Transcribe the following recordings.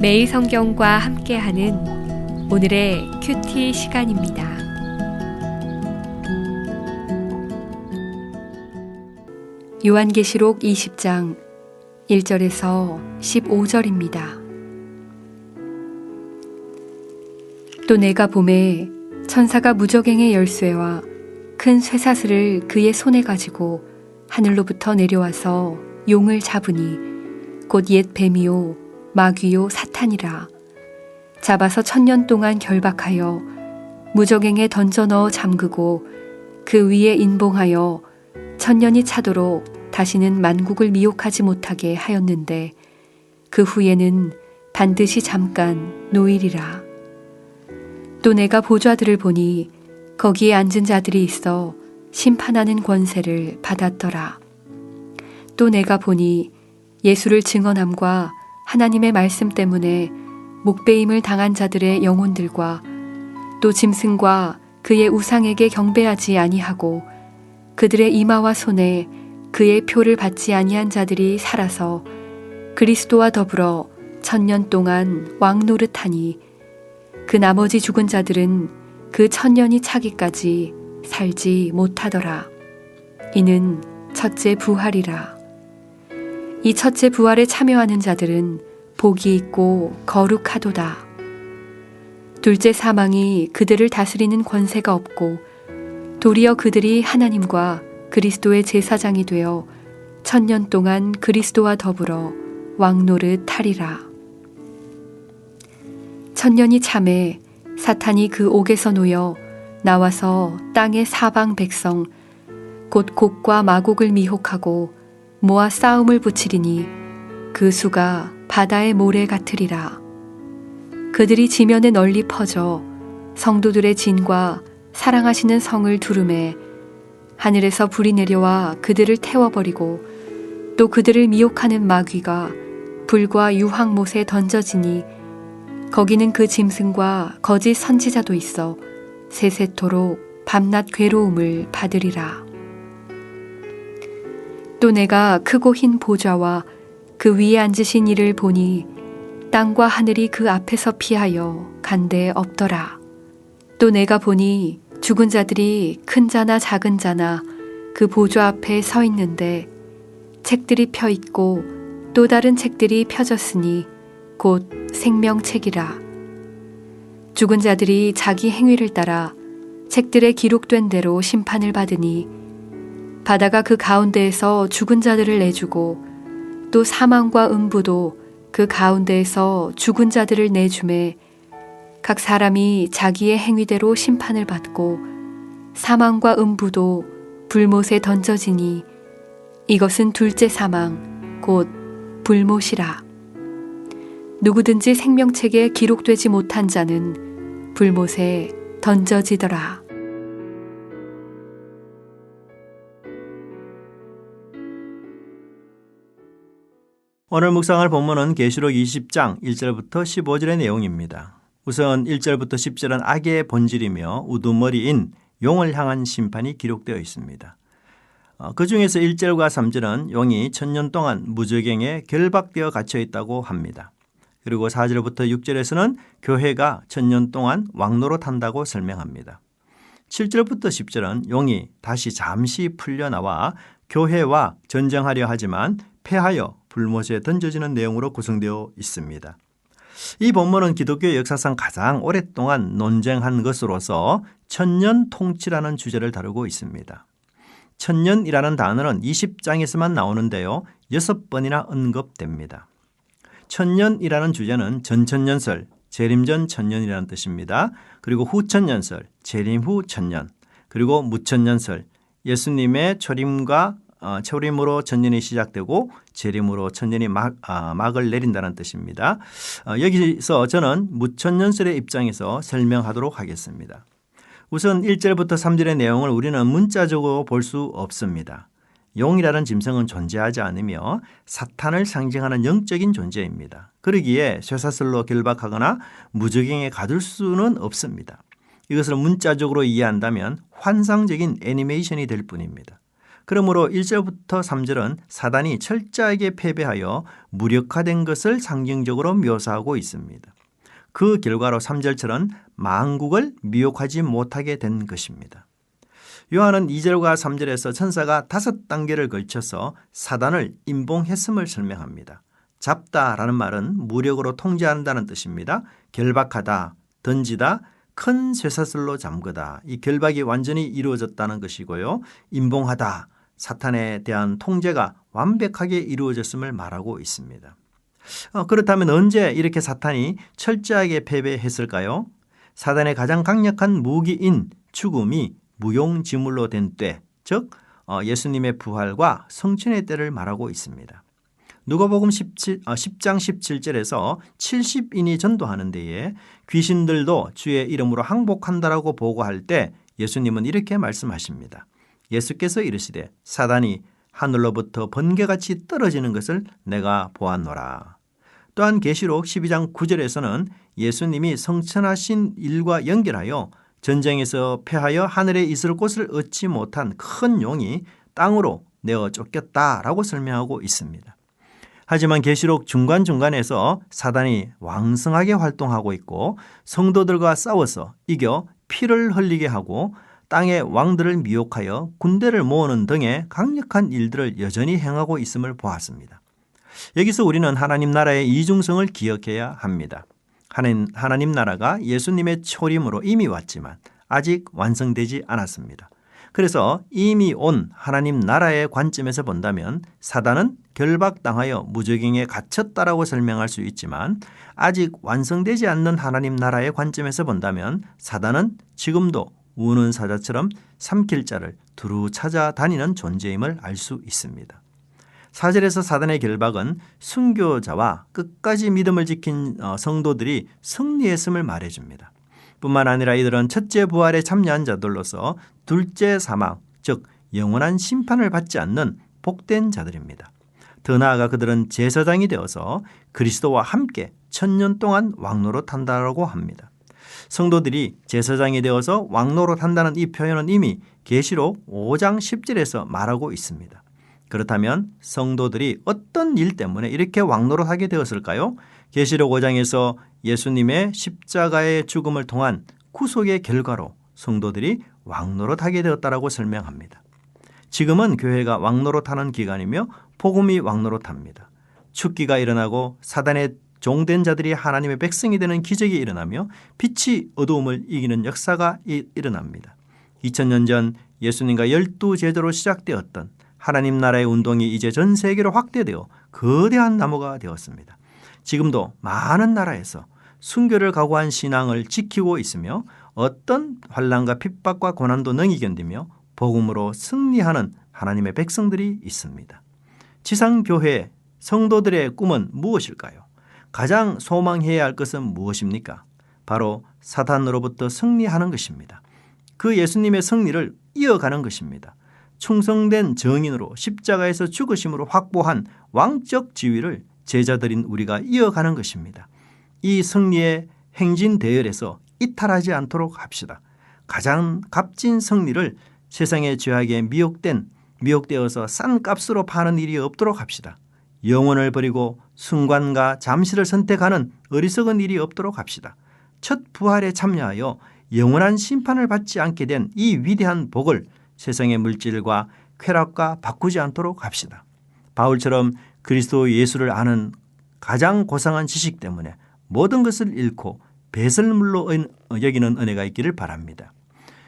매일 성경과 함께하는 오늘의 큐티 시간입니다. 요한계시록 20장 1절에서 15절입니다. 또 내가 보매 천사가 무저갱의 열쇠와 큰 쇠사슬을 그의 손에 가지고 하늘로부터 내려와서 용을 잡으니 곧 옛 뱀이요 마귀요 사탄이라. 잡아서 1000년 동안 결박하여 무저갱에 던져 넣어 잠그고 그 위에 인봉하여 1000년이 차도록 다시는 만국을 미혹하지 못하게 하였는데 그 후에는 반드시 잠깐 노일이라. 또 내가 보좌들을 보니 거기에 앉은 자들이 있어 심판하는 권세를 받았더라. 또 내가 보니 예수를 증언함과 하나님의 말씀 때문에 목배임을 당한 자들의 영혼들과 또 짐승과 그의 우상에게 경배하지 아니하고 그들의 이마와 손에 그의 표를 받지 아니한 자들이 살아서 그리스도와 더불어 1000년 동안 왕노릇하니 그 나머지 죽은 자들은 그 1000년이 차기까지 살지 못하더라. 이는 첫째 부활이라. 이 첫째 부활에 참여하는 자들은 복이 있고 거룩하도다. 둘째 사망이 그들을 다스리는 권세가 없고 도리어 그들이 하나님과 그리스도의 제사장이 되어 1000년 동안 그리스도와 더불어 왕노릇 하리라. 1000년이 참에 사탄이 그 옥에서 놓여 나와서 땅의 사방 백성 곧 곡과 마곡을 미혹하고 모아 싸움을 붙이리니 그 수가 바다의 모래 같으리라. 그들이 지면에 널리 퍼져 성도들의 진과 사랑하시는 성을 두루매 하늘에서 불이 내려와 그들을 태워버리고 또 그들을 미혹하는 마귀가 불과 유황못에 던져지니 거기는 그 짐승과 거짓 선지자도 있어 세세토록 밤낮 괴로움을 받으리라. 또 내가 크고 흰 보좌와 그 위에 앉으신 이를 보니 땅과 하늘이 그 앞에서 피하여 간데 없더라. 또 내가 보니 죽은 자들이 큰 자나 작은 자나 그 보좌 앞에 서 있는데 책들이 펴 있고 또 다른 책들이 펴졌으니 곧 생명책이라. 죽은 자들이 자기 행위를 따라 책들에 기록된 대로 심판을 받으니 바다가 그 가운데에서 죽은 자들을 내주고 또 사망과 음부도 그 가운데에서 죽은 자들을 내주매 각 사람이 자기의 행위대로 심판을 받고 사망과 음부도 불못에 던져지니 이것은 둘째 사망 곧 불못이라. 누구든지 생명책에 기록되지 못한 자는 불못에 던져지더라. 오늘 묵상할 본문은 계시록 20장 1절부터 15절의 내용입니다. 우선 1절부터 10절은 악의 본질이며 우두머리인 용을 향한 심판이 기록되어 있습니다. 그 중에서 1절과 3절은 용이 1000년 동안 무저갱에 결박되어 갇혀 있다고 합니다. 그리고 4절부터 6절에서는 교회가 1000년 동안 왕노릇한다고 설명합니다. 7절부터 10절은 용이 다시 잠시 풀려나와 교회와 전쟁하려 하지만 패하여 불못에 던져지는 내용으로 구성되어 있습니다. 이 본문은 기독교 역사상 가장 오랫동안 논쟁한 것으로서 천년 통치라는 주제를 다루고 있습니다. 천년이라는 단어는 20장에서만 나오는데요. 6번이나 언급됩니다. 천년이라는 주제는 전천년설, 재림전 천년이라는 뜻입니다. 그리고 후천년설, 재림 후 천년, 그리고 무천년설, 예수님의 초림으로 천년이 시작되고 재림으로 천년이 막을 내린다는 뜻입니다. 여기서 저는 무천년설의 입장에서 설명하도록 하겠습니다. 우선 1절부터 3절의 내용을 우리는 문자적으로 볼 수 없습니다. 용이라는 짐승은 존재하지 않으며 사탄을 상징하는 영적인 존재입니다. 그러기에 쇠사슬로 결박하거나 무저갱에 가둘 수는 없습니다. 이것을 문자적으로 이해한다면 환상적인 애니메이션이 될 뿐입니다. 그러므로 1절부터 3절은 사단이 철저하게 패배하여 무력화된 것을 상징적으로 묘사하고 있습니다. 그 결과로 3절처럼 만국을 미혹하지 못하게 된 것입니다. 요한은 2절과 3절에서 천사가 5단계를 걸쳐서 사단을 임봉했음을 설명합니다. 잡다라는 말은 무력으로 통제한다는 뜻입니다. 결박하다, 던지다, 큰 쇠사슬로 잠그다. 이 결박이 완전히 이루어졌다는 것이고요. 임봉하다, 사탄에 대한 통제가 완벽하게 이루어졌음을 말하고 있습니다. 그렇다면 언제 이렇게 사탄이 철저하게 패배했을까요? 사단의 가장 강력한 무기인 죽음이 무용지물로 된 때, 즉 예수님의 부활과 성춘의 때를 말하고 있습니다. 누가복음 10장 17절에서 70인이 전도하는 데에 귀신들도 주의 이름으로 항복한다라고 보고할 때 예수님은 이렇게 말씀하십니다. 예수께서 이르시되 사단이 하늘로부터 번개같이 떨어지는 것을 내가 보았노라. 또한 계시록 12장 9절에서는 예수님이 성천하신 일과 연결하여 전쟁에서 패하여 하늘에 있을 곳을 얻지 못한 큰 용이 땅으로 내어 쫓겼다라고 설명하고 있습니다. 하지만 계시록 중간중간에서 사단이 왕성하게 활동하고 있고 성도들과 싸워서 이겨 피를 흘리게 하고 땅의 왕들을 미혹하여 군대를 모으는 등의 강력한 일들을 여전히 행하고 있음을 보았습니다. 여기서 우리는 하나님 나라의 이중성을 기억해야 합니다. 하나님 나라가 예수님의 초림으로 이미 왔지만 아직 완성되지 않았습니다. 그래서 이미 온 하나님 나라의 관점에서 본다면 사단은 결박당하여 무저갱에 갇혔다라고 설명할 수 있지만 아직 완성되지 않는 하나님 나라의 관점에서 본다면 사단은 지금도 우는 사자처럼 삼킬 자를 두루 찾아다니는 존재임을 알 수 있습니다. 4절에서 사단의 결박은 순교자와 끝까지 믿음을 지킨 성도들이 승리했음을 말해줍니다. 뿐만 아니라 이들은 첫째 부활에 참여한 자들로서 둘째 사망, 즉 영원한 심판을 받지 않는 복된 자들입니다. 더 나아가 그들은 제사장이 되어서 그리스도와 함께 1000년 동안 왕노릇한다고 합니다. 성도들이 제사장이 되어서 왕노릇한다는 이 표현은 이미 계시록 5장 10절에서 말하고 있습니다. 그렇다면 성도들이 어떤 일 때문에 이렇게 왕노릇하게 되었을까요? 계시록 5장에서 예수님의 십자가의 죽음을 통한 구속의 결과로 성도들이 왕노릇하게 되었다라고 설명합니다. 지금은 교회가 왕노릇하는 기간이며 복음이 왕노릇합니다. 축기가 일어나고 사단의 종된 자들이 하나님의 백성이 되는 기적이 일어나며 빛이 어두움을 이기는 역사가 일어납니다. 2000년 전 예수님과 12제자로 시작되었던 하나님 나라의 운동이 이제 전 세계로 확대되어 거대한 나무가 되었습니다. 지금도 많은 나라에서 순교를 각오한 신앙을 지키고 있으며 어떤 환난과 핍박과 고난도 능히 견디며 복음으로 승리하는 하나님의 백성들이 있습니다. 지상교회 성도들의 꿈은 무엇일까요? 가장 소망해야 할 것은 무엇입니까? 바로 사탄으로부터 승리하는 것입니다. 그 예수님의 승리를 이어가는 것입니다. 충성된 정인으로 십자가에서 죽으심으로 확보한 왕적 지위를 제자들인 우리가 이어가는 것입니다. 이 승리의 행진 대열에서 이탈하지 않도록 합시다. 가장 값진 승리를 세상의 죄악에 미혹되어서 싼 값으로 파는 일이 없도록 합시다. 영혼을 버리고 순간과 잠시를 선택하는 어리석은 일이 없도록 합시다. 첫 부활에 참여하여 영원한 심판을 받지 않게 된 이 위대한 복을 세상의 물질과 쾌락과 바꾸지 않도록 합시다. 바울처럼 그리스도 예수를 아는 가장 고상한 지식 때문에 모든 것을 잃고 배설물로 여기는 은혜가 있기를 바랍니다.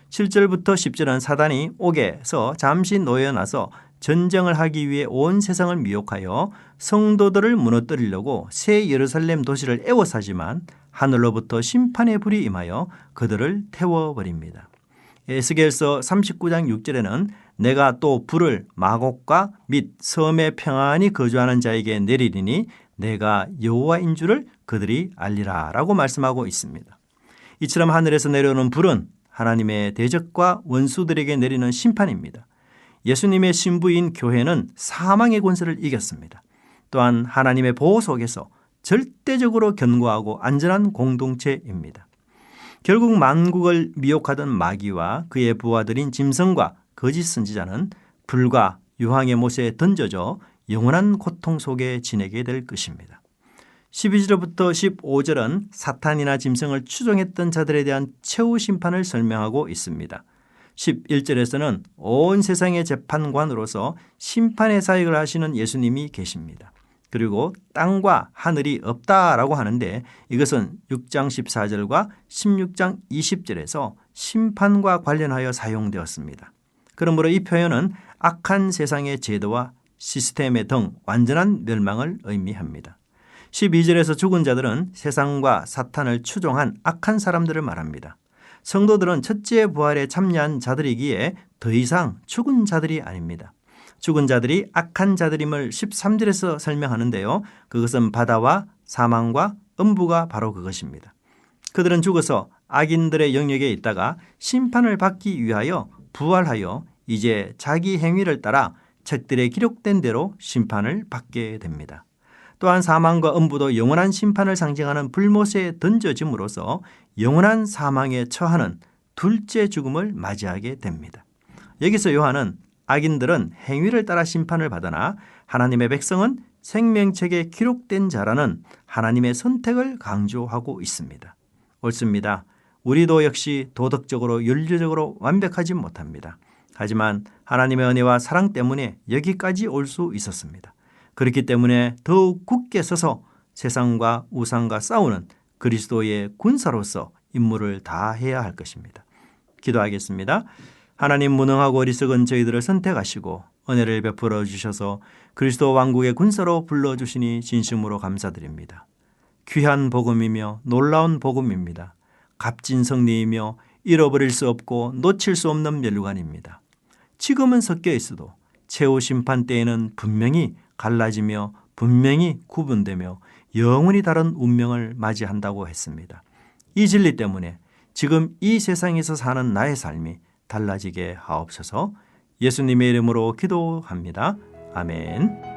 7절부터 10절은 사단이 옥에서 잠시 놓여놔서 전쟁을 하기 위해 온 세상을 미혹하여 성도들을 무너뜨리려고 새 예루살렘 도시를 애워싸지만 하늘로부터 심판의 불이 임하여 그들을 태워버립니다. 에스겔서 39장 6절에는 내가 또 불을 마곡과 및 섬에 평안히 거주하는 자에게 내리리니 내가 여호와인 줄을 그들이 알리라 라고 말씀하고 있습니다. 이처럼 하늘에서 내려오는 불은 하나님의 대적과 원수들에게 내리는 심판입니다. 예수님의 신부인 교회는 사망의 권세를 이겼습니다. 또한 하나님의 보호 속에서 절대적으로 견고하고 안전한 공동체입니다. 결국 만국을 미혹하던 마귀와 그의 부하들인 짐승과 거짓 선지자는 불과 유황의 못에 던져져 영원한 고통 속에 지내게 될 것입니다. 12절부터 15절은 사탄이나 짐승을 추종했던 자들에 대한 최후 심판을 설명하고 있습니다. 11절에서는 온 세상의 재판관으로서 심판의 사역을 하시는 예수님이 계십니다. 그리고 땅과 하늘이 없다라고 하는데 이것은 6장 14절과 16장 20절에서 심판과 관련하여 사용되었습니다. 그러므로 이 표현은 악한 세상의 제도와 시스템의 등 완전한 멸망을 의미합니다. 12절에서 죽은 자들은 세상과 사탄을 추종한 악한 사람들을 말합니다. 성도들은 첫째 부활에 참여한 자들이기에 더 이상 죽은 자들이 아닙니다. 죽은 자들이 악한 자들임을 13절에서 설명하는데요. 그것은 바다와 사망과 음부가 바로 그것입니다. 그들은 죽어서 악인들의 영역에 있다가 심판을 받기 위하여 부활하여 이제 자기 행위를 따라 책들에 기록된 대로 심판을 받게 됩니다. 또한 사망과 음부도 영원한 심판을 상징하는 불못에 던져짐으로써 영원한 사망에 처하는 둘째 죽음을 맞이하게 됩니다. 여기서 요한은 악인들은 행위를 따라 심판을 받으나 하나님의 백성은 생명책에 기록된 자라는 하나님의 선택을 강조하고 있습니다. 옳습니다. 우리도 역시 도덕적으로 윤리적으로 완벽하지 못합니다. 하지만 하나님의 은혜와 사랑 때문에 여기까지 올 수 있었습니다. 그렇기 때문에 더욱 굳게 서서 세상과 우상과 싸우는 그리스도의 군사로서 임무를 다해야 할 것입니다. 기도하겠습니다. 하나님, 무능하고 어리석은 저희들을 선택하시고 은혜를 베풀어 주셔서 그리스도 왕국의 군사로 불러주시니 진심으로 감사드립니다. 귀한 복음이며 놀라운 복음입니다. 값진 성리이며 잃어버릴 수 없고 놓칠 수 없는 멸관입니다. 지금은 섞여 있어도 최후 심판 때에는 분명히 갈라지며 분명히 구분되며 영원히 다른 운명을 맞이한다고 했습니다. 이 진리 때문에 지금 이 세상에서 사는 나의 삶이 달라지게 하옵소서. 예수님의 이름으로 기도합니다. 아멘.